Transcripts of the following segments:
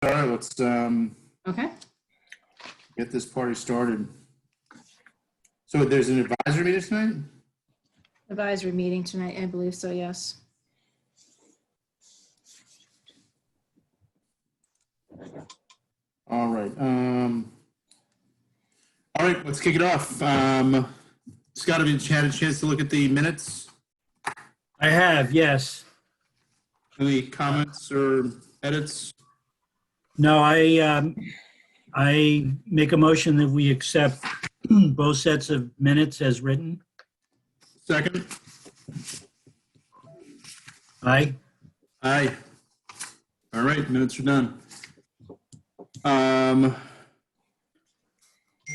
All right, let's Okay. get this party started. So there's an advisory meeting tonight? Advisory meeting tonight, I believe so, yes. All right. All right, let's kick it off. Scott, have you had a chance to look at the minutes? I have, yes. Any comments or edits? No, I make a motion that we accept both sets of minutes as written. Second? Aye. Aye. All right, minutes are done.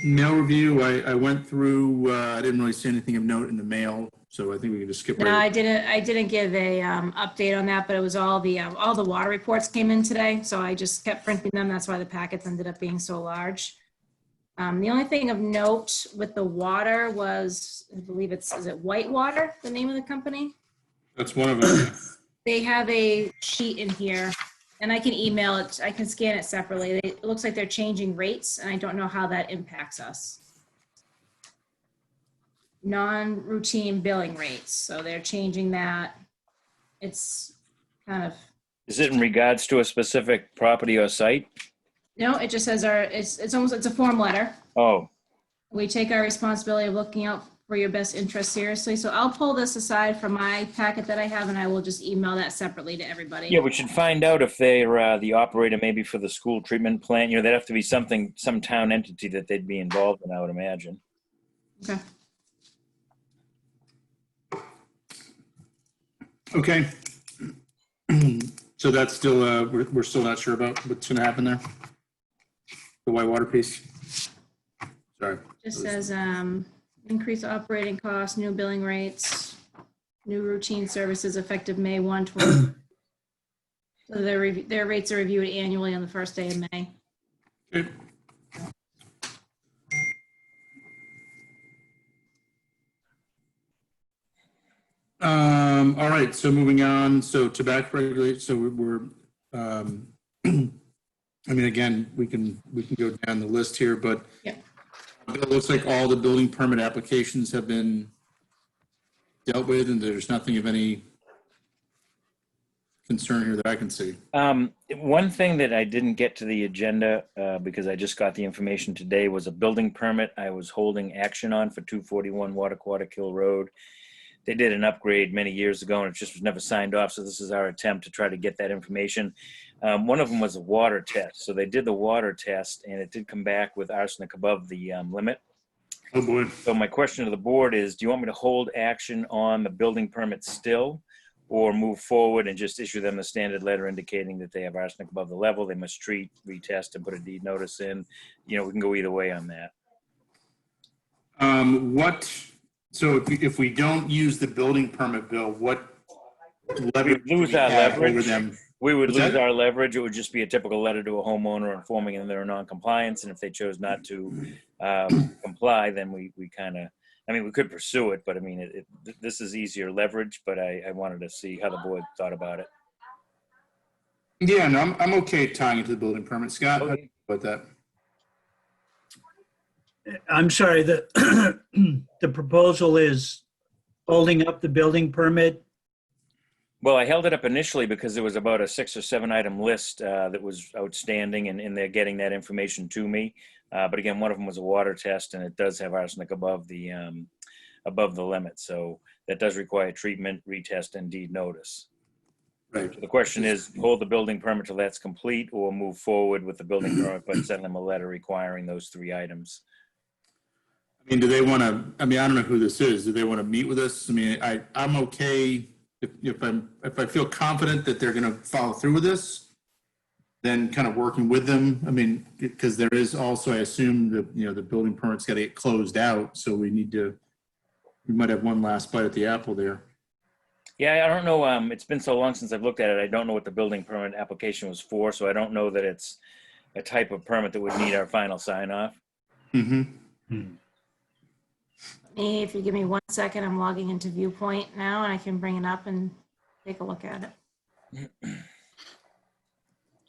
Mail review, I went through, I didn't really see anything of note in the mail, so I think we can just skip No, right. I didn't give a update on that, but it was all the water reports came in today, so I just kept printing them. That's why the packets ended up being so large. The only thing of note with the water was, I believe is it Whitewater, the name of the company? That's one of them. They have a sheet in here, and I can email it. I can scan it separately. It looks like they're changing rates, and I don't know how that impacts us. Non-routine billing rates. So they're changing that. It's kind of, Is it in regards to a specific property or site? no, it just says it's a form letter. Oh, We take our responsibility of looking out for your best interest seriously. So I'll pull this aside from my packet that I have, and I will just email that separately to everybody. yeah, we should find out if they're the operator maybe for the school treatment plant. You know, there'd have to be some town entity that they'd be involved in, I would imagine. Okay. Okay. So that's still, we're still not sure about what's going to happen there? The Whitewater piece? Sorry. Just says increase operating costs, new billing rates, new routine services effective May 1, 2020. So their rates are reviewed annually on the first day of May. Okay. All right, so moving on, so tobacco regulation, so we're I mean, again, we can go down the list here, but Yeah. it looks like all the building permit applications have been dealt with, and there's nothing of any concern here that I can see. One thing that I didn't get to the agenda because I just got the information today was a building permit I was holding action on for 241 Waterquarter Kill Road. They did an upgrade many years ago, and it just was never signed off. So this is our attempt to try to get that information. One of them was a water test. So they did the water test, and it did come back with arsenic above the limit. Oh, boy. So my question to the board is, do you want me to hold action on the building permit still, or move forward and just issue them a standard letter indicating that they have arsenic above the level, they must treat, retest, and put a deed notice in? You know, we can go either way on that. So if we don't use the building permit bill, what leverage We lose do we our have leverage. over them? We would What's lose that? our leverage. It would just be a typical letter to a homeowner informing them they're non-compliance, and if they chose not to comply, then we kind of, I mean, we could pursue it, but I mean, this is easier leverage, but I wanted to see how the board thought about it. Yeah, no, I'm okay tying it to the building permit. Scott, how do you feel about that? I'm sorry, the proposal is holding up the building permit. Well, I held it up initially because there was about a 6 or 7 item list that was outstanding, and they're getting that information to me. But again, one of them was a water test, and it does have arsenic above the limit. So that does require treatment, retest, and deed notice. Right. So the question is, hold the building permit till that's complete, or move forward with the building permit, but send them a letter requiring those 3 items. I mean, do they want to, I mean, I don't know who this is. Do they want to meet with us? I mean, I'm okay if I feel confident that they're going to follow through with this, then kind of working with them. I mean, because there is also, I assume that, you know, the building permit's got to get closed out. So we might have one last bite at the apple there. Yeah, I don't know. It's been so long since I've looked at it. I don't know what the building permit application was for, so I don't know that it's a type of permit that would need our final sign off. Mm-hmm. If you give me 1 second, I'm logging into Viewpoint now, and I can bring it up and take a look at it.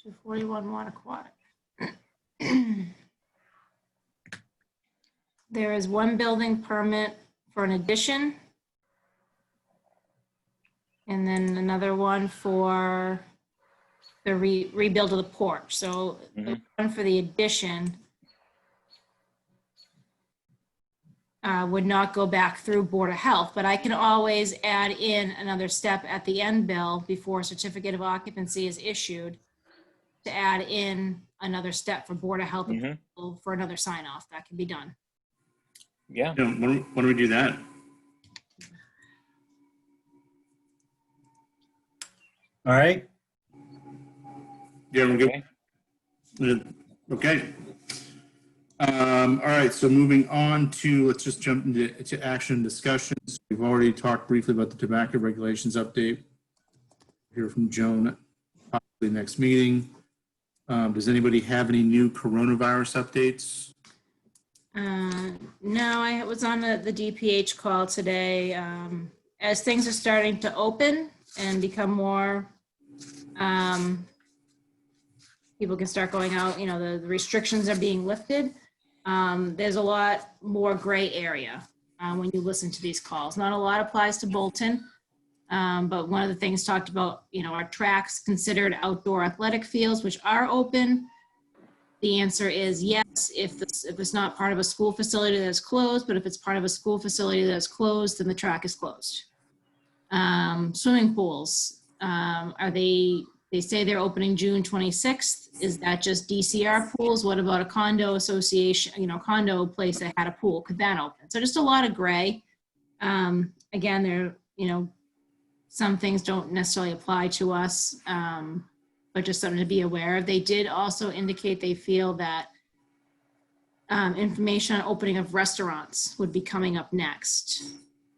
241 Water Aquatic. There is one building permit for an addition. And then another one for the rebuild of the porch. So the one for the addition would not go back through Board of Health, but I can always add in another step at the end, Bill, before a certificate of occupancy is issued, to add in another step for Board of Health approval for another sign off. That can be done. Yeah. You know, when do we do that? All right. Yeah, we're good. Okay. All right, so moving on to, let's just jump into action discussions. We've already talked briefly about the tobacco regulations update. Hear from Joan possibly next meeting. Does anybody have any new coronavirus updates? No, I was on the DPH call today. As things are starting to open and become more, people can start going out, you know, the restrictions are being lifted. There's a lot more gray area when you listen to these calls. Not a lot applies to Bolton, but one of the things talked about, you know, are tracks considered outdoor athletic fields, which are open? The answer is yes, if it's not part of a school facility that's closed, but if it's part of a school facility that's closed, then the track is closed. Swimming pools, they say they're opening June 26th. Is that just DCR pools? What about a condo association, you know, condo place that had a pool? Could that open? So just a lot of gray. Again, there, you know, some things don't necessarily apply to us, but just something to be aware of. They did also indicate they feel that information on opening of restaurants would be coming up next.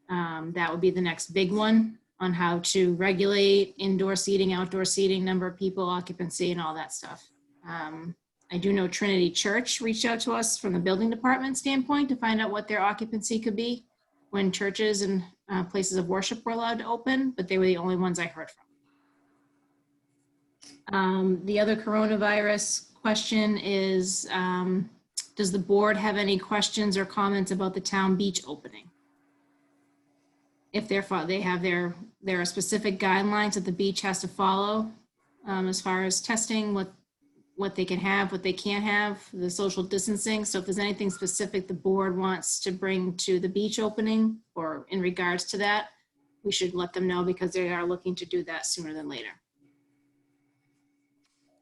That would be the next big one on how to regulate indoor seating, outdoor seating, number of people, occupancy, and all that stuff. I do know Trinity Church reached out to us from the building department standpoint to find out what their occupancy could be when churches and places of worship were allowed to open, but they were the only ones I heard from. The other coronavirus question is, does the board have any questions or comments about the town beach opening? If they have their specific guidelines that the beach has to follow as far as testing, what they can have, what they can't have, the social distancing. So if there's anything specific the board wants to bring to the beach opening or in regards to that, we should let them know because they are looking to do that sooner than later.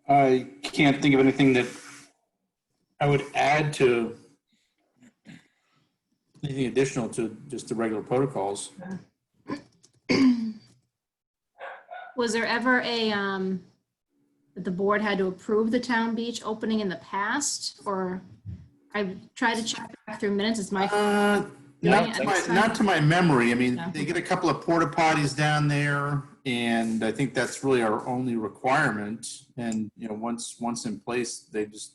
I can't think of anything that I would add to anything additional to just the regular protocols. Was there ever a, that the board had to approve the town beach opening in the past? Or I tried to check back through minutes, it's my fault. Not to my memory. I mean, No. they get a couple of porta potties down there, and I think that's really our only requirement. And, you know, once in place, they just,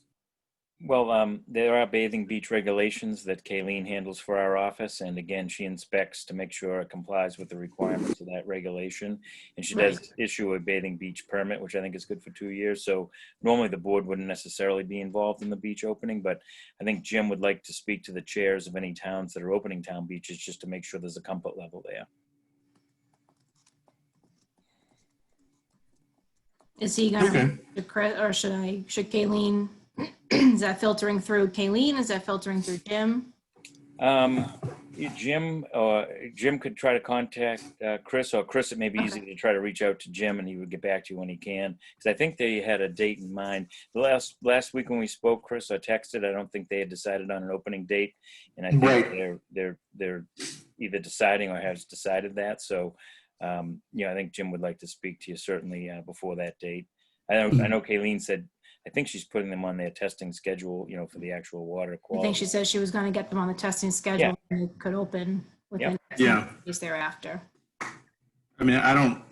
Well, there are bathing beach regulations that Kayleen handles for our office. And again, she inspects to make sure it complies with the requirements of that regulation. And she does issue a bathing beach permit, which I think is good for 2 years. So normally the board wouldn't necessarily be involved in the beach opening, but I think Jim would like to speak to the chairs of any towns that are opening town beaches just to make sure there's a comfort level there. Is he gonna, Okay. or should Kayleen, is that filtering through Kayleen? Is that filtering through Jim? Jim could try to contact Chris, or Chris, it may be easy to try to reach out to Jim and he would get back to you when he can. Because I think they had a date in mind. The last week when we spoke, Chris, I texted, I don't think they had decided on an opening date. And I think they're either deciding or has decided that. So, you know, I think Jim would like to speak to you certainly before that date. I know Kayleen said, I think she's putting them on their testing schedule, you know, for the actual water I quality. think she said she was gonna get them on the testing schedule and it could open within days thereafter. I mean, I don't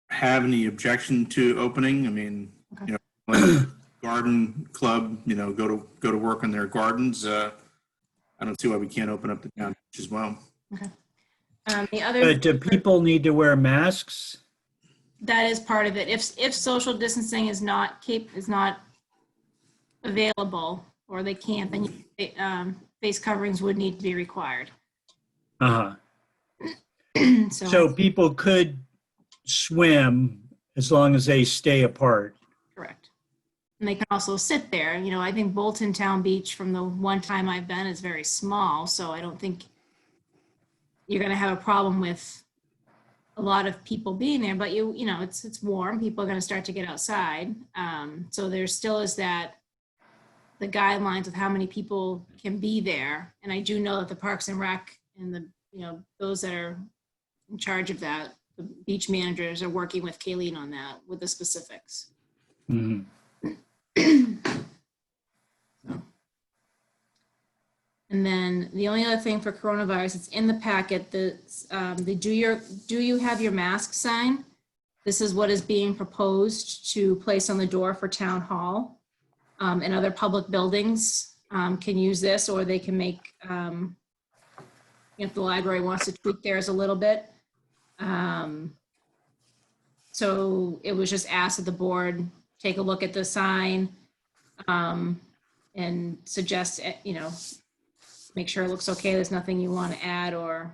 have any objection to opening. I mean, you know, like garden club, you know, go to work on their gardens. I don't see why we can't open up the town beach as well. Okay. The other, Do people need to wear masks? that is part of it. If social distancing is not available or they can't, then face coverings would need to be required. Uh-huh. So, So people could swim as long as they stay apart. correct. And they can also sit there. You know, I think Bolton Town Beach, from the one time I've been, is very small. So I don't think you're going to have a problem with a lot of people being there. But you know, it's warm. People are going to start to get outside. So there still is the guidelines of how many people can be there. And I do know that the Parks and Rec and those that are in charge of that, the beach managers, are working with Kayleen on that with the specifics. Mhm. And then the only other thing for coronavirus, it's in the packet, the do you have your mask sign? This is what is being proposed to place on the door for town hall. And other public buildings can use this, or they can make, if the library wants to tweak theirs a little bit. So it was just asked that the board take a look at the sign and suggest, make sure it looks okay. There's nothing you want to add or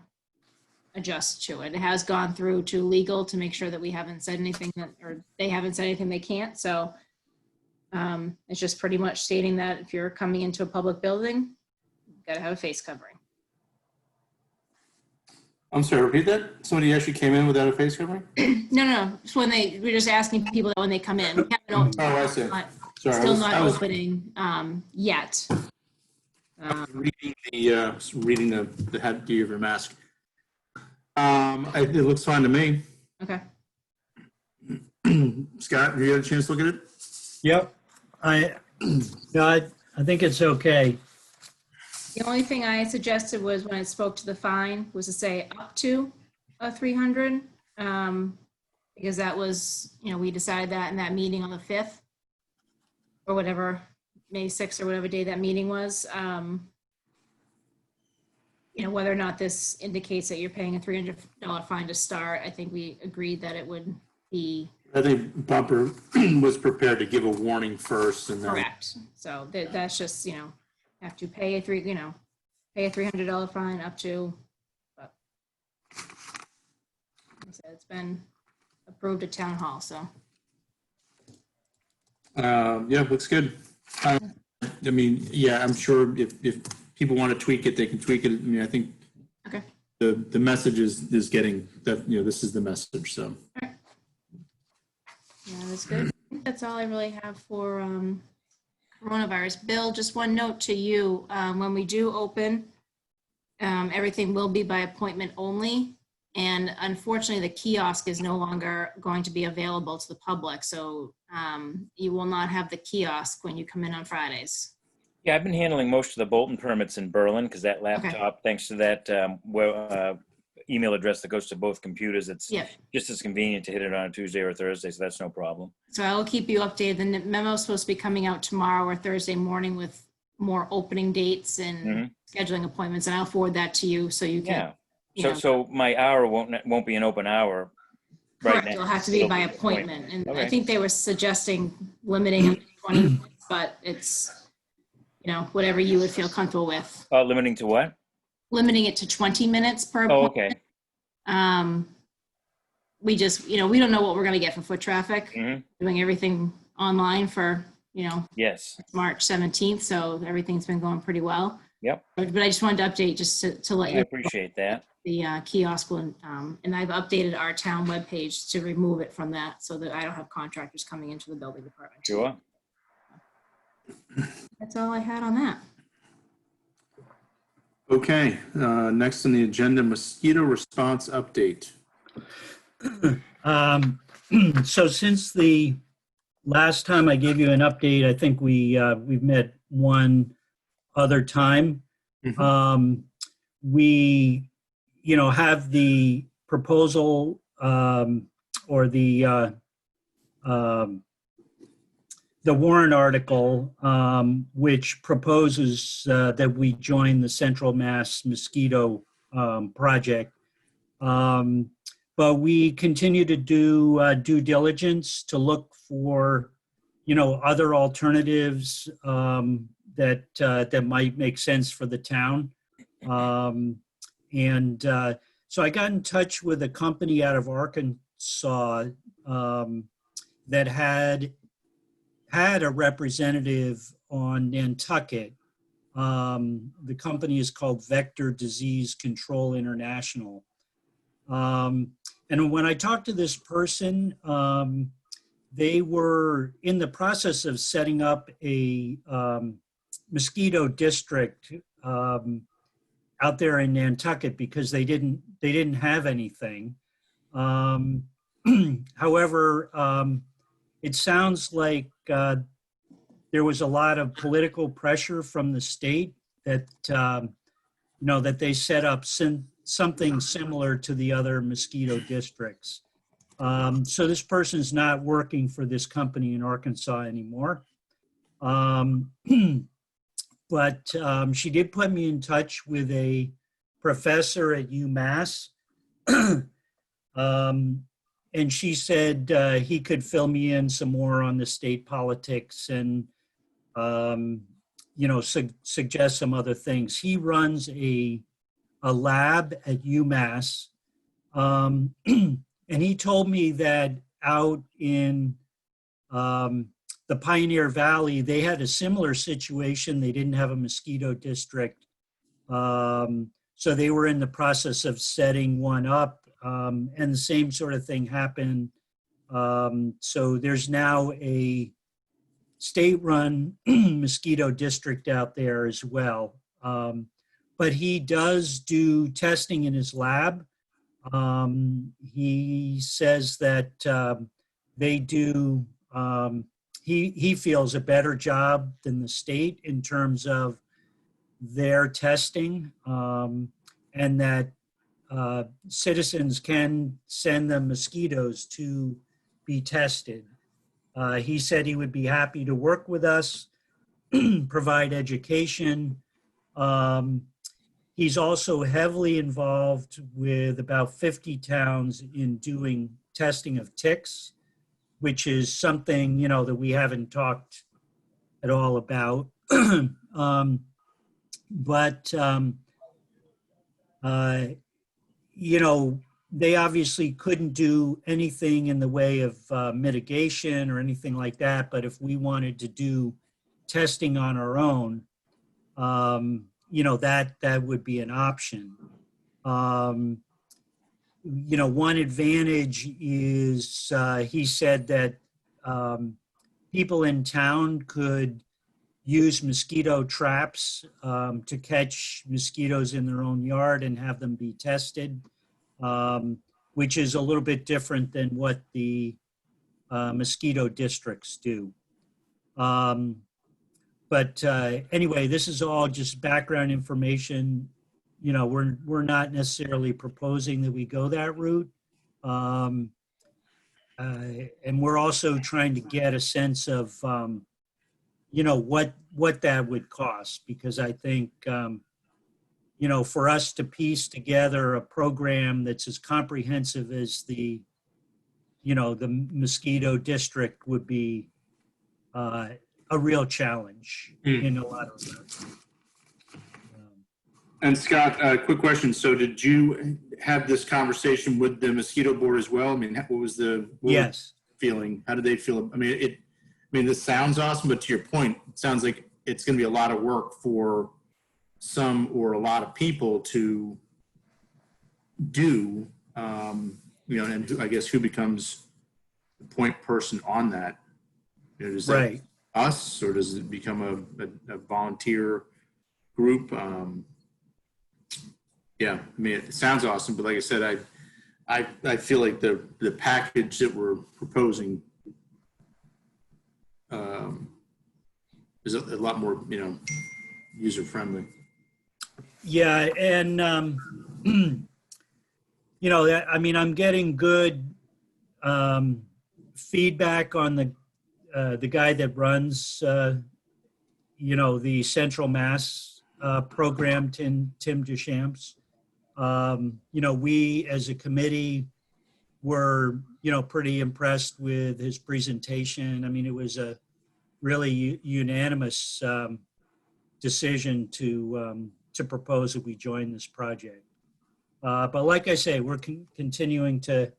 adjust to it. It has gone through to legal to make sure that we haven't said anything or they haven't said anything they can't. So it's just pretty much stating that if you're coming into a public building, you've got to have a face covering. I'm sorry, repeat that? Somebody actually came in without a face covering? No. It's when we're just asking people that when they come in. We haven't Oh, I see. Sorry, Still not I was opening yet. reading the head view of your mask. It looks fine to me. Okay. Scott, have you had a chance to look at it? Yep. I think it's okay. The only thing I suggested was when I spoke to the fine was to say up to 300, because that was, we decided that in that meeting on the 5th or whatever, May 6th or whatever day that meeting was. Whether or not this indicates that you're paying a $300 fine to start, I think we agreed that it would be I think Bumper was prepared to give a warning first and then. correct. So that's just, have to pay a $300 fine up to, but like I said, it's been approved at town hall, so. Yeah, looks good. I mean, yeah, I'm sure if people want to tweak it, they can tweak it. I mean, I think Okay. the message is getting that, this is the message, so. Yeah, that's good. I think that's all I really have for coronavirus. Bill, just one note to you. When we do open, everything will be by appointment only. And unfortunately, the kiosk is no longer going to be available to the public. So you will not have the kiosk when you come in on Fridays. Yeah, I've been handling most of the Bolton permits in Berlin because that laptop, thanks to that email address that goes to both computers, it's Yep. just as convenient to hit it on a Tuesday or Thursday, so that's no problem. So I will keep you updated. The memo is supposed to be coming out tomorrow or Thursday morning with more opening dates and scheduling appointments. And I'll forward that to you so you can. Yeah. So my hour won't be an open hour. Correct. Right now. It'll have to be by appointment. And Okay. I think they were suggesting limiting it to 20 minutes, but it's, whatever you would feel comfortable with. Limiting to what? Limiting it to 20 minutes per Oh, appointment. okay. We just, we don't know what we're going to get for foot traffic. Doing everything online for, Yes. March 17th. So everything's been going pretty well. Yep. But I just wanted to update just to let I you know appreciate that. the kiosk will, and I've updated our town webpage to remove it from that so that I don't have contractors coming into the building department. Sure. That's all I had on that. Okay, next on the agenda, mosquito response update. So since the last time I gave you an update, I think we've met one other time. We, have the proposal or the warrant article, which proposes that we join the Central Mass Mosquito Project. but we continue to do due diligence to look for, other alternatives that might make sense for the town. So I got in touch with a company out of Arkansas that had a representative on Nantucket. The company is called Vector Disease Control International. And when I talked to this person, they were in the process of setting up a mosquito district out there in Nantucket because they didn't have anything. However, it sounds like there was a lot of political pressure from the state that that they set up something similar to the other mosquito districts. So this person's not working for this company in Arkansas anymore. But she did put me in touch with a professor at UMass. And she said he could fill me in some more on the state politics and, suggest some other things. He runs a lab at UMass. And he told me that out in the Pioneer Valley, they had a similar situation. They didn't have a mosquito district. So they were in the process of setting one up. And the same sort of thing happened. So there's now a state-run mosquito district out there as well. But he does do testing in his lab. He says that they do, he feels a better job than the state in terms of their testing, and that citizens can send them mosquitoes to be tested. He said he would be happy to work with us, provide education. He's also heavily involved with about 50 towns in doing testing of ticks, which is something, that we haven't talked at all about. They obviously couldn't do anything in the way of mitigation or anything like that. But if we wanted to do testing on our own, that would be an option. One advantage is he said that people in town could use mosquito traps to catch mosquitoes in their own yard and have them be tested, which is a little bit different than what the mosquito districts do. But anyway, this is all just background information. We're not necessarily proposing that we go that route. And we're also trying to get a sense of, what that would cost, because I think, for us to piece together a program that's as comprehensive as the mosquito district would be a real challenge in a lot of ways. And Scott, quick question. So did you have this conversation with the mosquito board as well? I mean, what was the Yes. feeling? How did they feel? I mean, this sounds awesome, but to your point, it sounds like it's going to be a lot of work for some or a lot of people to do, and I guess who becomes the point person on that? Is that Right. us, or does it become a volunteer group? Yeah, I mean, it sounds awesome, but like I said, I feel like the package that we're proposing is a lot more, user friendly. Yeah, and I'm getting good feedback on the guy that runs the Central Mass program, Tim Deschamps. We as a committee were, pretty impressed with his presentation. I mean, it was a really unanimous decision to propose that we join this project. But like I say, we're continuing to,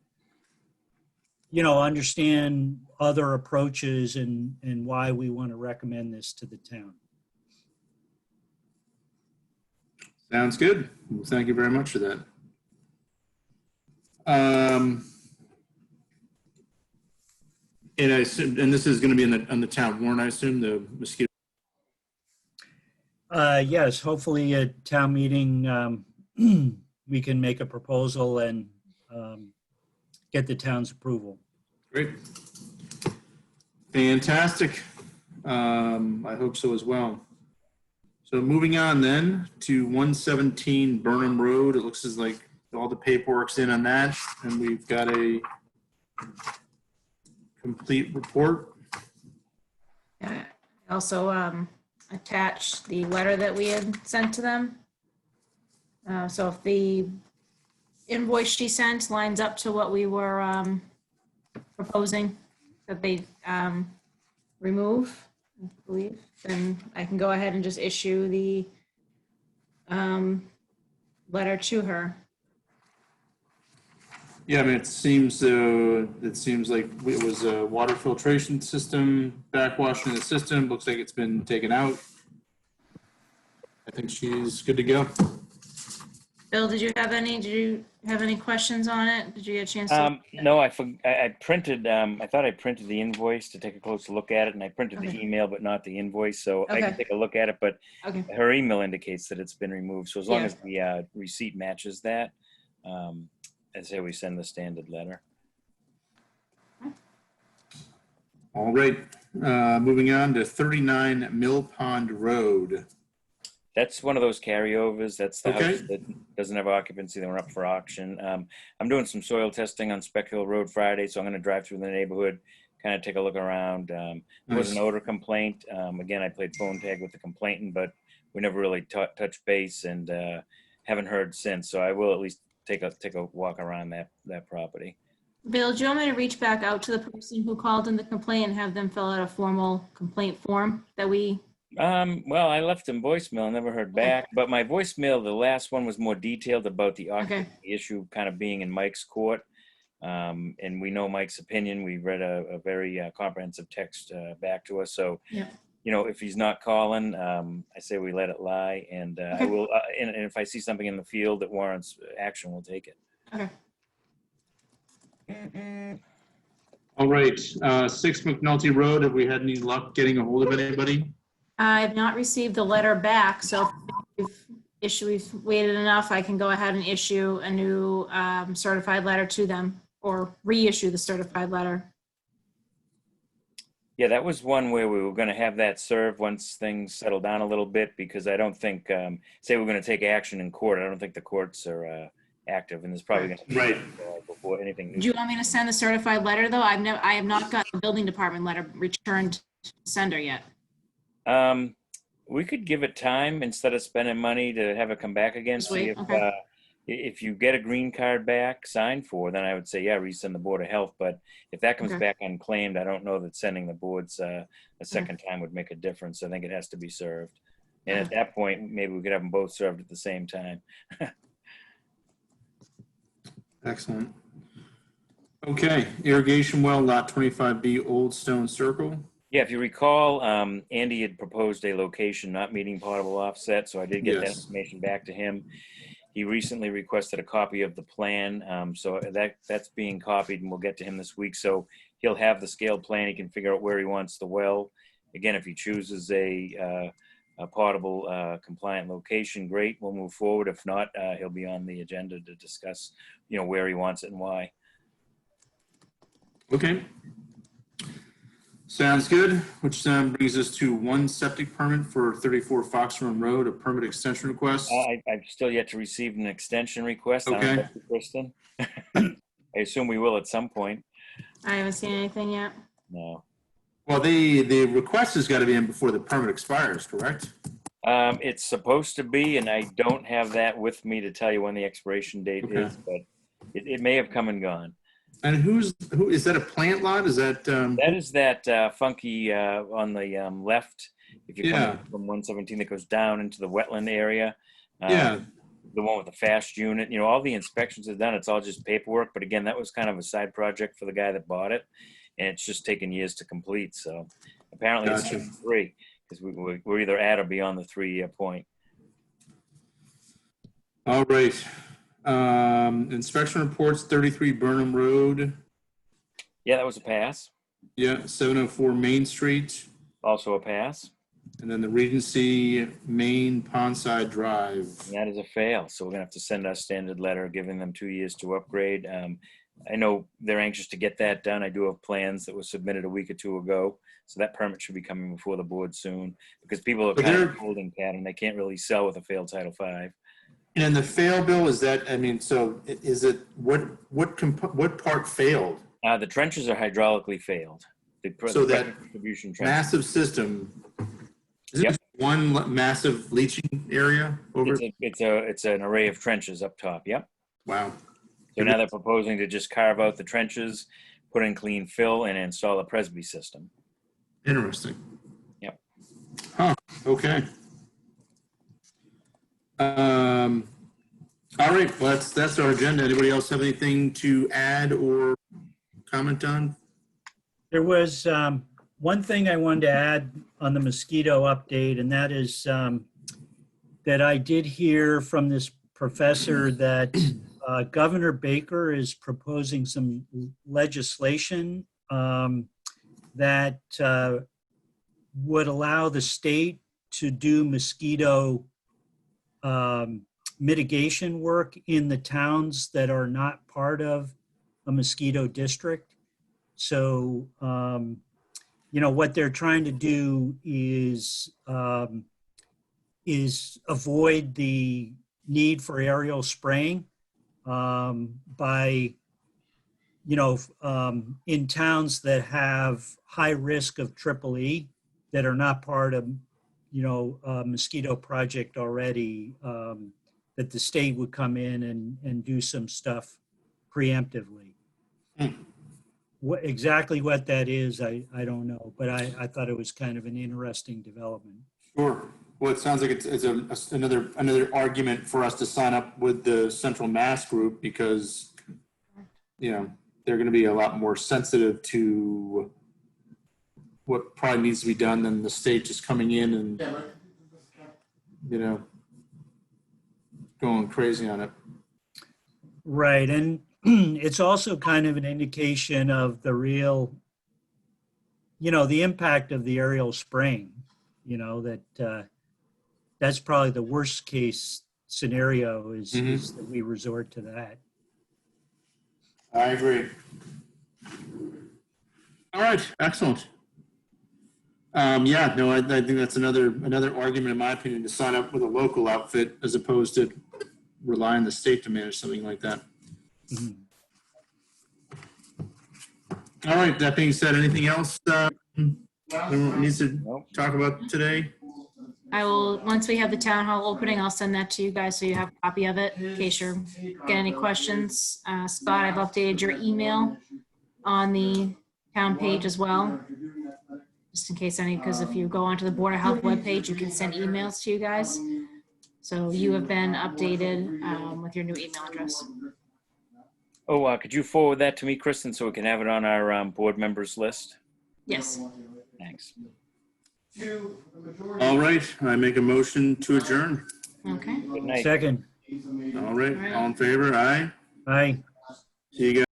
understand other approaches and why we want to recommend this to the town. Sounds good. Well, thank you very much for that. And I assume, and this is going to be on the town warrant, I assume, the mosquito. Yes, hopefully at town meeting, we can make a proposal and get the town's approval. Great. Fantastic. I hope so as well. So moving on then to 117 Burnham Road. It looks as like all the paperwork's in on that, and we've got a complete report. I also attached the letter that we had sent to them. So if the invoice she sent lines up to what we were proposing that they remove, I believe, then I can go ahead and just issue the letter to her. Yeah, I mean, it seems like it was a water filtration system, backwashing the system. Looks like it's been taken out. I think she's good to go. Bill, did you have any questions on it? Did you get a chance to? No, I printed, I thought I printed the invoice to take a closer look at it, and I printed the Okay. email, but not the invoice, so I Okay. can take a look at it, but Okay. her email indicates that it's been removed, so as long Yeah. as the receipt matches that, I say we send the standard letter. All right, moving on to 39 Mill Pond Road. That's one of those carryovers. That's the Okay. house that doesn't have occupancy. They went up for auction. I'm doing some soil testing on Speck Hill Road Friday, so I'm going to drive through the neighborhood, kind of take a look around. There was an Nice. odor complaint. Again, I played phone tag with the complainant, but we never really touched base and haven't heard since. So I will at least take a walk around that property. Bill, do you want me to reach back out to the person who called in the complaint and have them fill out a formal complaint form that we? Well, I left him voicemail, never heard back, but my voicemail, the last one was more detailed about the occupancy issue kind of being in Mike's court. And we know Mike's opinion. We read a very comprehensive text back to us. So, Yeah. if he's not calling, I say we let it lie. And I will, and if I see something in the field that warrants action, we'll take it. Okay. All right, 6 McNulty Road. Have we had any luck getting a hold of anybody? I have not received the letter back, so if we've waited enough, I can go ahead and issue a new certified letter to them or reissue the certified letter. Yeah, that was one where we were going to have that served once things settle down a little bit, because I don't think, say we're going to take action in court, I don't think the courts are active, and there's probably going to be Right. before anything. Do you want me to send the certified letter, though? I have not got the building department letter returned to the sender yet. We could give it time instead of spending money to have it come back again. Just See wait, if, okay. If you get a green card back signed for, then I would say, yeah, resend the Board of Health. But if that comes Okay. back unclaimed, I don't know that sending the boards a second time would make a difference. I think it has to be served. And at that point, maybe we could have them both served at the same time. Excellent. Okay, irrigation well, lot 25B, Old Stone Circle. Yeah, if you recall, Andy had proposed a location not meeting potable offset, so I did get that Yes. information back to him. He recently requested a copy of the plan, so that's being copied, and we'll get to him this week. So he'll have the scale plan. He can figure out where he wants the well. Again, if he chooses a potable compliant location, great, we'll move forward. If not, he'll be on the agenda to discuss, where he wants it and why. Okay. Sounds good, which brings us to one septic permit for 34 Fox Run Road, a permit extension request. I've still yet to receive an extension request. Okay. I don't know, Kristen. I assume we will at some point. I haven't seen anything yet. No. Well, the request has got to be in before the permit expires, correct? It's supposed to be, and I don't have that with me to tell you when the expiration date Okay. is, but it may have come and gone. And who is that a plant lot? Is that, That is that funky on the left. If you're Yeah. coming from 117 that goes down into the wetland area. yeah, The one with the fast unit, all the inspections are done. It's all just paperwork. But again, that was kind of a side project for the guy that bought it. And it's just taken years to complete. So apparently Gotcha. it's 3 because we're either at or beyond the 3-year point. all right. Inspection reports, 33 Burnham Road. Yeah, that was a pass. Yeah, 704 Main Street. Also a pass. And then the Regency Main Pondside Drive. And that is a fail. So we're going to have to send our standard letter giving them 2 years to upgrade. I know they're anxious to get that done. I do have plans that were submitted a week or 2 ago. So that permit should be coming before the board soon because people are But kind of they're- holding pattern. They can't really sell with a failed Title V. And the fail bill, is that, I mean, so is it, what part failed? The trenches are hydraulically failed. So the that pressure distribution trenches. Massive system, is it Yep. just one massive leaching area over? It's an array of trenches up top. Yep. Wow. So now they're proposing to just carve out the trenches, put in clean fill, and install a Presby system. Interesting. Yep. Huh, okay. All right, well, that's our agenda. Anybody else have anything to add or comment on? There was one thing I wanted to add on the mosquito update, and that is that I did hear from this professor that Governor Baker is proposing some legislation that would allow the state to do mosquito mitigation work in the towns that are not part of a mosquito district. So, what they're trying to do is avoid the need for aerial spraying by, in towns that have high risk of triple E that are not part of, a mosquito project already, that the state would come in and do some stuff preemptively. Exactly what that is, I don't know, but I thought it was kind of an interesting development. Sure. Well, it sounds like it's another argument for us to sign up with the Central Mass Group because, they're going to be a lot more sensitive to what probably needs to be done than the state just coming in and, going crazy on it. Right, and it's also kind of an indication of the real, the impact of the aerial spraying, that's probably the worst case scenario is that we resort to that. I agree. All right, excellent. I think that's another argument, in my opinion, to sign up with a local outfit as opposed to rely on the state to manage something like that. All right, that being said, anything else everyone needs to talk about today? I will, once we have the town hall opening, I'll send that to you guys so you have a copy of it in case you're get any questions. Scott, I've updated your email on the town page as well. Just in case because if you go onto the Board of Health webpage, you can send emails to you guys. So you have been updated with your new email address. Oh, could you forward that to me, Kristen, so we can have it on our board members list? Yes. Thanks. All right, I make a motion to adjourn. Okay. Good night. Second, All right, all in favor? Aye. aye. See you guys.